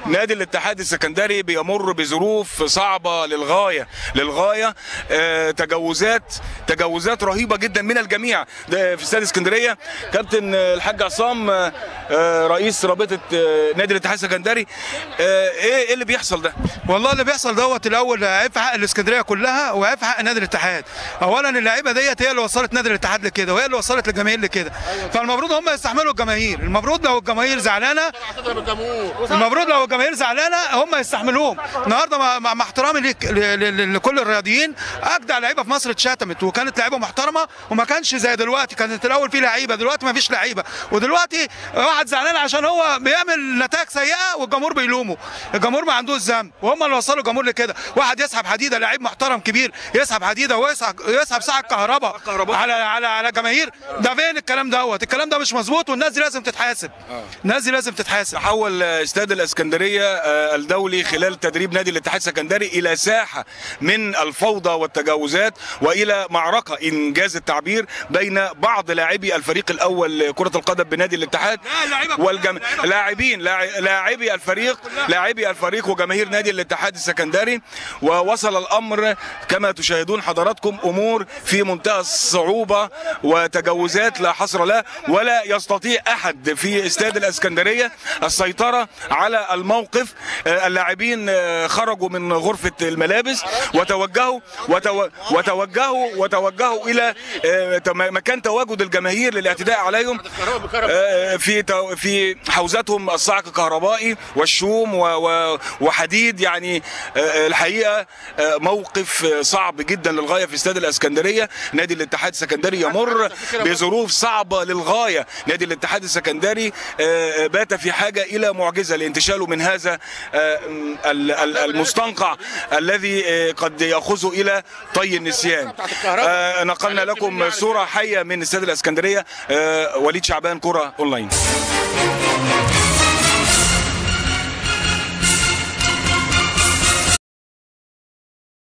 نادي الاتحاد السكندري بيمر بظروف صعبة للغاية. تجاوزات رهيبة جدا من الجميع في استاد اسكندرية. كابتن الحاج عصام رئيس رابطة نادي الاتحاد السكندري، ايه اللي بيحصل ده؟ والله اللي بيحصل دوت الاول عيب في حق الاسكندريه كلها وعيب في حق نادي الاتحاد. اولا اللعيبه ديت هي اللي وصلت نادي الاتحاد لكده وهي اللي وصلت الجماهير لكده، فالمفروض هم يستحملوا الجماهير. المفروض لو الجماهير زعلانه هم يستحملوهم. النهارده مع احترامي لكل الرياضيين، اجدع لعيبه في مصر اتشتمت وكانت لعيبه محترمه وما كانش زي دلوقتي. كانت الاول في لعيبه، دلوقتي ما فيش لعيبه، ودلوقتي واحد زعلان عشان هو بيعمل نتائج سيئه والجمهور بيلومه. الجمهور ما عندوش ذنب وهم اللي وصلوا الجمهور لكده. واحد يسحب حديده، لعيب محترم كبير يسحب حديده ويسحب ساعه كهرباء على جماهير، ده فين الكلام دوت؟ الكلام ده مش مظبوط والناس دي لازم تتحاسب. تحول استاد الاسكندريه الدولي خلال تدريب نادي الاتحاد السكندري الى ساحه من الفوضى والتجاوزات والى معركه انجاز التعبير بين بعض لاعبي الفريق الاول لكره القدم بنادي الاتحاد لاعبي الفريق وجماهير نادي الاتحاد السكندري. ووصل الامر كما تشاهدون حضراتكم امور في منتهى الصعوبه وتجاوزات لا حصر لها، ولا يستطيع احد في استاد الاسكندريه السيطره على الموقف. اللاعبين خرجوا من غرفة الملابس وتوجهوا إلى مكان تواجد الجماهير للاعتداء عليهم في حوزتهم الصعق الكهربائي والشوم وحديد. يعني الحقيقة موقف صعب جدا للغاية في استاد الاسكندرية. نادي الاتحاد السكندري يمر بظروف صعبة للغاية. نادي الاتحاد السكندري بات في حاجة إلى معجزة لانتشاله من هذا المستنقع الذي قد يأخذه إلى طي النسيان. نقلنا لكم صورة حية من استاد الاسكندرية. وليد شعبان، كرة أونلاين.